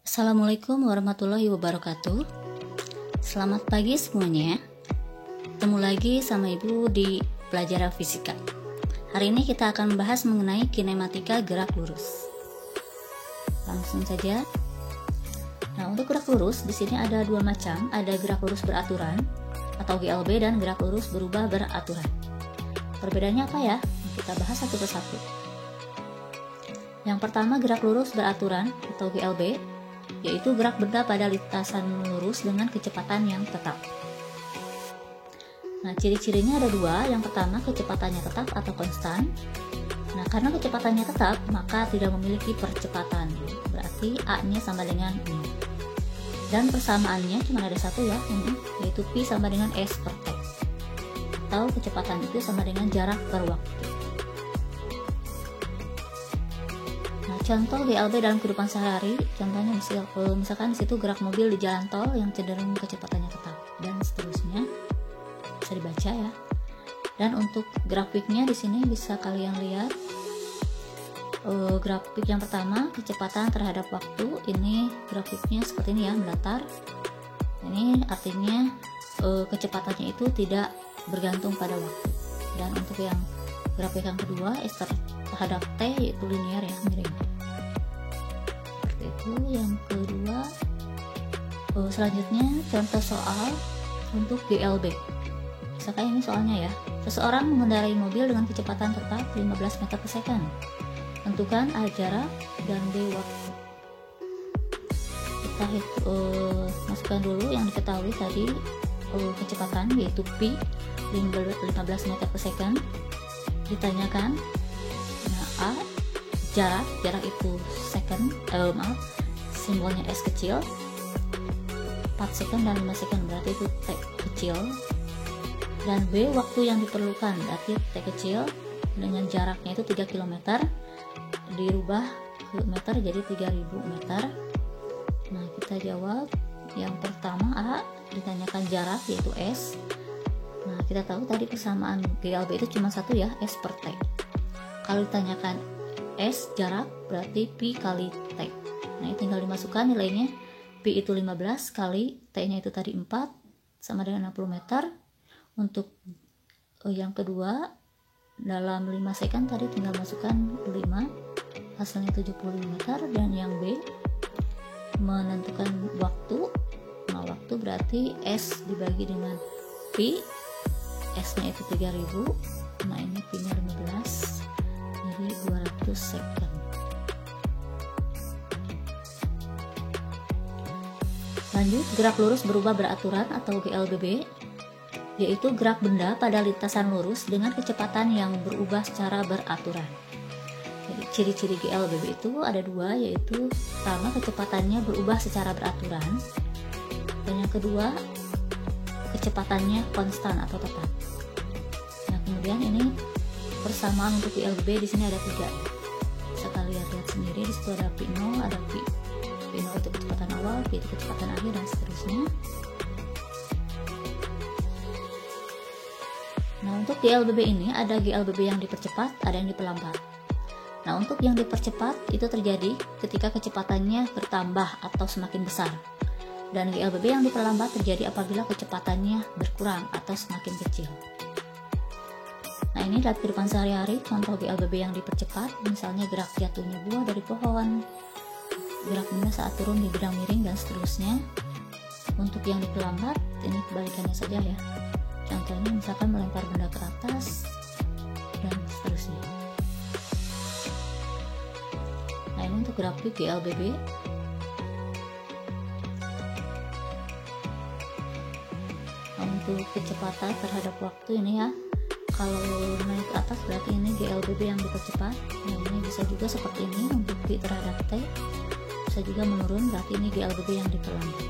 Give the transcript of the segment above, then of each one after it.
Assalamualaikum warahmatullahi wabarakatuh. Selamat pagi semuanya. Ketemu lagi sama Ibu di pelajaran fisika. Hari ini kita akan membahas mengenai kinematika gerak lurus. Langsung saja. Nah, untuk gerak lurus di sini ada dua macam, ada gerak lurus beraturan atau GLB dan gerak lurus berubah beraturan. Perbedaannya apa ya? Kita bahas satu persatu. Yang pertama, gerak lurus beraturan atau GLB, yaitu gerak benda pada lintasan lurus dengan kecepatan yang tetap. Nah, ciri-cirinya ada dua. Yang pertama, kecepatannya tetap atau konstan. Nah, karena kecepatannya tetap, maka tidak memiliki percepatan. Berarti A-nya sama dengan 0. Dan persamaannya cuma ada satu ya, ini, yaitu P sama dengan S per T. Atau kecepatan itu sama dengan jarak per waktu. Contoh GLB dalam kehidupan sehari-hari, contohnya misalkan di situ gerak mobil di jalan tol yang cenderung kecepatannya tetap, dan seterusnya bisa dibaca ya. Dan untuk grafiknya di sini bisa kalian lihat. Grafik yang pertama kecepatan terhadap waktu, ini grafiknya seperti ini ya, mendatar. Ini artinya kecepatannya itu tidak bergantung pada waktu. Dan untuk yang grafik yang kedua S terhadap T yaitu linear ya, miring. Itu yang kedua. Selanjutnya contoh soal untuk GLB. Misalkan ini soalnya ya, seseorang mengendarai mobil dengan kecepatan tetap 15 meter per second. Tentukan A jarak dan B waktu. Kita masukkan dulu yang diketahui tadi, kecepatan yaitu P 15 meter per second. Ditanyakan A jarak itu second, simbolnya S kecil, 4 second dan 5 second, berarti itu T kecil. Dan B waktu yang diperlukan, berarti T kecil dengan jaraknya itu 3 km, dirubah ke meter jadi 3000 meter. Nah, kita jawab yang pertama A, ditanyakan jarak yaitu S. Nah, kita tahu tadi persamaan GLB itu cuma satu ya, S per T. Kalau ditanyakan S jarak berarti P kali T. Nah, ini tinggal dimasukkan nilainya. P itu 15 kali T nya itu tadi 4 sama dengan 60 meter. Untuk yang kedua dalam 5 second tadi tinggal masukkan 5, hasilnya 75 meter. Dan yang B menentukan waktu. Nah, waktu berarti S dibagi dengan P, S nya itu 3000. Nah, ini P nya 15, jadi 200 second. Lanjut, gerak lurus berubah beraturan atau GLBB, yaitu gerak benda pada lintasan lurus dengan kecepatan yang berubah secara beraturan. Jadi ciri-ciri GLBB itu ada dua, yaitu pertama kecepatannya berubah secara beraturan, dan yang kedua kecepatannya konstan atau tetap. Nah, kemudian ini persamaan untuk GLB di sini ada 3. Bisa kalian lihat sendiri, di situ ada P0, ada P0 itu kecepatan awal, P itu kecepatan akhir, dan seterusnya. Nah, untuk GLBB ini ada GLBB yang dipercepat, ada yang diperlambat. Nah, untuk yang dipercepat itu terjadi ketika kecepatannya bertambah atau semakin besar. Dan GLBB yang diperlambat terjadi apabila kecepatannya berkurang atau semakin kecil. Nah, ini dalam kehidupan sehari-hari contoh GLBB yang dipercepat, misalnya gerak jatuhnya buah dari pohon, gerak benda saat turun di bidang miring, dan seterusnya. Untuk yang diperlambat ini kebalikannya saja ya. Contohnya misalkan melempar benda ke atas dan seterusnya. Nah, ini untuk grafik GLBB. Nah, untuk kecepatan terhadap waktu ini ya, kalau naik ke atas berarti ini GLBB yang dipercepat. Nah, ini bisa juga seperti ini untuk P terhadap T, bisa juga menurun, berarti ini GLBB yang diperlambat.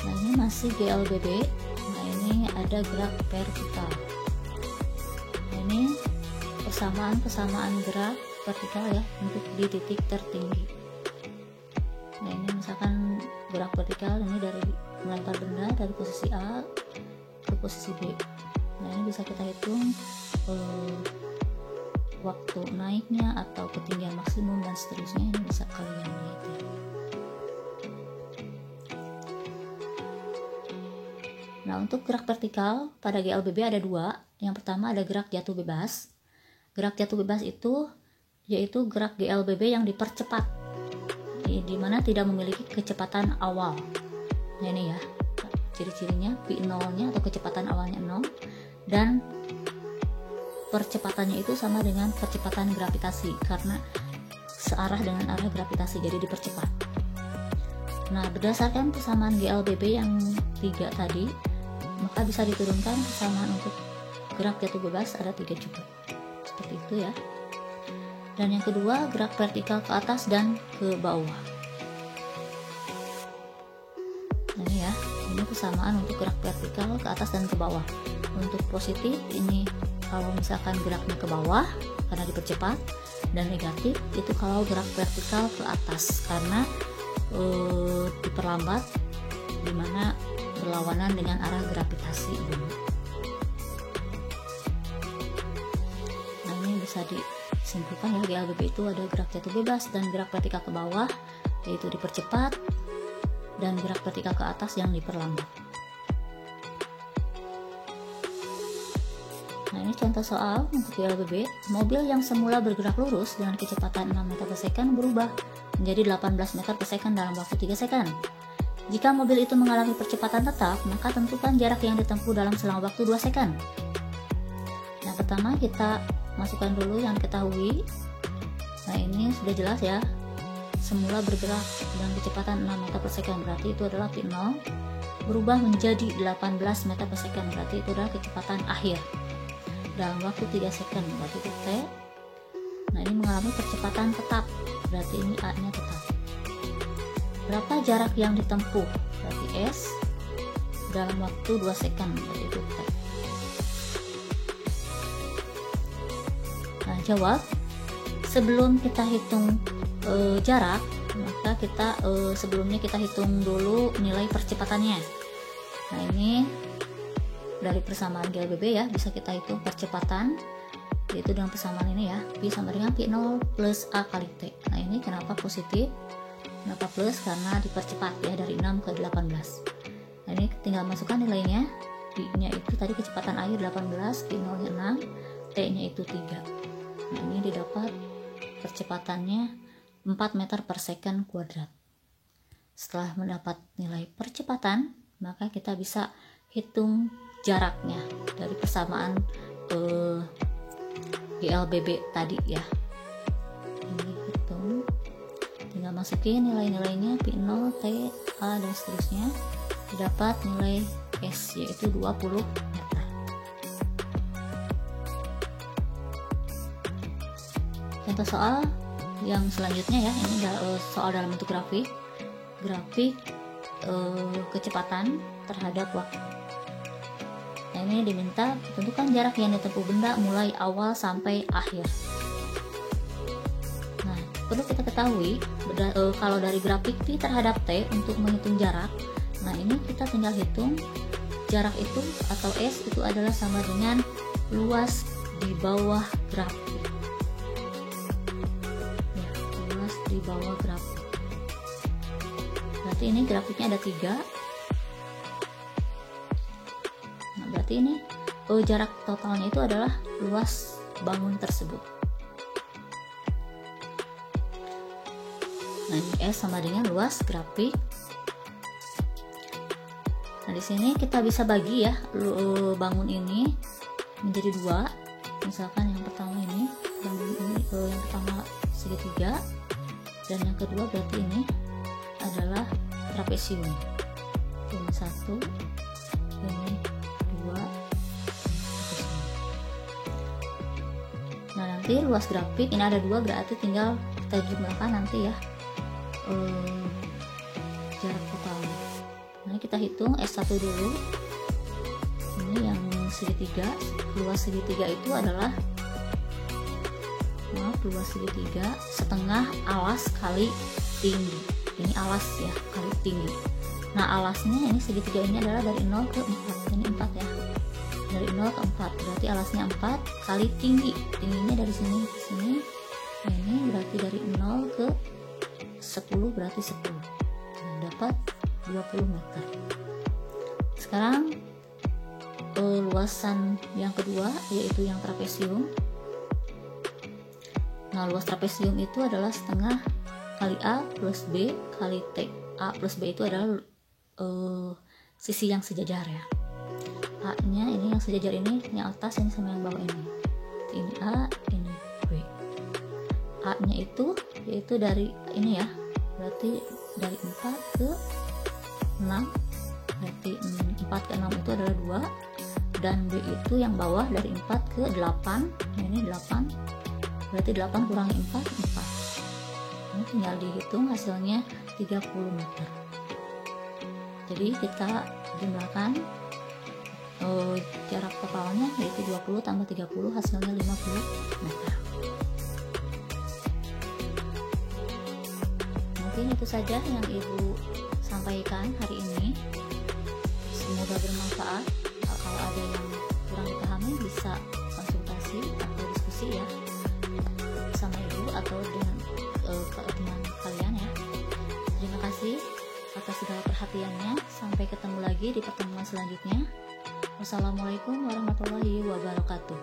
Nah, ini masih GLBB. Nah, ini ada gerak vertikal. Nah, ini persamaan gerak vertikal ya untuk di titik tertinggi. Nah, ini misalkan gerak vertikal ini dari melempar benda dari posisi A ke posisi B. Nah, ini bisa kita hitung waktu naiknya atau ketinggian maksimum dan seterusnya, ini bisa kalian lihat ya. Nah, untuk gerak vertikal pada GLBB ada dua. Yang pertama ada gerak jatuh bebas. Gerak jatuh bebas itu yaitu gerak GLBB yang dipercepat, di mana tidak memiliki kecepatan awal. Nah, ini ya ciri-cirinya, P0-nya atau kecepatan awalnya 0, dan percepatannya itu sama dengan percepatan gravitasi karena searah dengan arah gravitasi, jadi dipercepat. Nah, berdasarkan persamaan GLBB yang 3 tadi, maka bisa diturunkan persamaan untuk gerak jatuh bebas ada 3 juga. Seperti itu ya. Dan yang kedua, gerak vertikal ke atas dan ke bawah. Nah, ini ya, ini persamaan untuk gerak vertikal ke atas dan ke bawah. Untuk positif ini kalau misalkan geraknya ke bawah karena dipercepat, dan negatif itu kalau gerak vertikal ke atas karena diperlambat, dimana berlawanan dengan arah gravitasi bumi. Nah, ini bisa disimpulkan ya, GLBB itu ada gerak jatuh bebas dan gerak vertikal ke bawah, yaitu dipercepat, dan gerak vertikal ke atas yang diperlambat. Nah, ini contoh soal untuk GLBB. Mobil yang semula bergerak lurus dengan kecepatan 6 meter per second berubah menjadi 18 meter per second dalam waktu 3 second. Jika mobil itu mengalami percepatan tetap, maka tentukan jarak yang ditempuh dalam selang waktu 2 second. Yang pertama kita masukkan dulu yang diketahui. Nah, ini sudah jelas ya. Semula bergerak dengan kecepatan 6 meter per second, berarti itu adalah P0. Berubah menjadi 18 meter per second, berarti itu adalah kecepatan akhir dalam waktu 3 second, berarti itu T. Nah, ini mengalami percepatan tetap, berarti ini A-nya tetap. Berapa jarak yang ditempuh, berarti S, dalam waktu 2 second, berarti itu T. Nah, jawab. Sebelum kita hitung jarak, maka kita sebelumnya kita hitung dulu nilai percepatannya. Nah, ini dari persamaan GLBB ya, bisa kita hitung percepatan, yaitu dengan persamaan ini ya, P sama dengan P0 plus A kali T. Nah, ini kenapa positif, kenapa plus, karena dipercepat ya dari 6 ke 18. Nah, ini tinggal masukkan nilainya. P nya itu tadi kecepatan air 18, P0 nya 6, T nya itu 3. Nah, ini didapat percepatannya 4 meter per second kuadrat. Setelah mendapat nilai percepatan, maka kita bisa hitung jaraknya dari persamaan GLBB tadi ya. Ini hitung, tinggal masukin nilai-nilainya P0, T, A dan seterusnya, didapat nilai S yaitu 20 meter. Contoh soal yang selanjutnya ya, ini soal dalam bentuk grafik kecepatan terhadap waktu. Nah, ini diminta tentukan jarak yang ditempuh benda mulai awal sampai akhir. Nah, perlu kita ketahui kalau dari grafik P terhadap T untuk menghitung jarak, nah ini kita tinggal hitung jarak itu atau S itu adalah sama dengan luas di bawah grafik. Ya, luas di bawah grafik. Berarti ini grafiknya ada 3. Berarti ini jarak totalnya itu adalah luas bangun tersebut. Nah, ini S sama dengan luas grafik. Nah, di sini kita bisa bagi ya bangun ini menjadi 2. Misalkan yang pertama ini, bangun ini yang pertama segitiga, dan yang kedua berarti ini adalah trapesium. Ini 1, ini 2. Nah, nanti luas grafik ini ada 2, berarti tinggal kita jumlahkan nanti ya jarak totalnya. Nah, kita hitung S1 dulu. Ini yang segitiga, luas segitiga itu adalah luas segitiga setengah alas kali tinggi. Ini alas ya kali tinggi. Nah, alasnya ini segitiga ini adalah dari 0 ke 4. Ini 4 ya. dari 0 ke 4, berarti alasnya 4 kali tingginya dari sini ke sini. Nah, ini berarti dari 0 ke 10 berarti 10. Nah, dapat 20 meter. Sekarang luasan yang kedua yaitu yang trapesium. Nah, luas trapesium itu adalah setengah kali A plus B kali T. A plus B itu adalah sisi yang sejajar ya. A nya ini yang sejajar ini, yang atas ini sama yang bawah ini. Ini A, ini B. A nya itu yaitu dari ini ya, berarti dari 4 ke 6, berarti 4 ke 6 itu adalah 2, dan B itu yang bawah dari 4 ke 8. Nah, ini 8, berarti 8 kurangi 4, 4. Ini tinggal dihitung hasilnya 30 meter. Jadi kita jumlahkan jarak totalnya yaitu 20 tambah 30 hasilnya 50 meter. Mungkin itu saja yang Ibu sampaikan hari ini. Semoga bermanfaat. Kalau ada yang kurang dipahami bisa konsultasi atau diskusi ya sama Ibu atau dengan teman kalian ya. Terima kasih atas segala perhatiannya. Sampai ketemu lagi di pertemuan selanjutnya. Wassalamualaikum warahmatullahi wabarakatuh.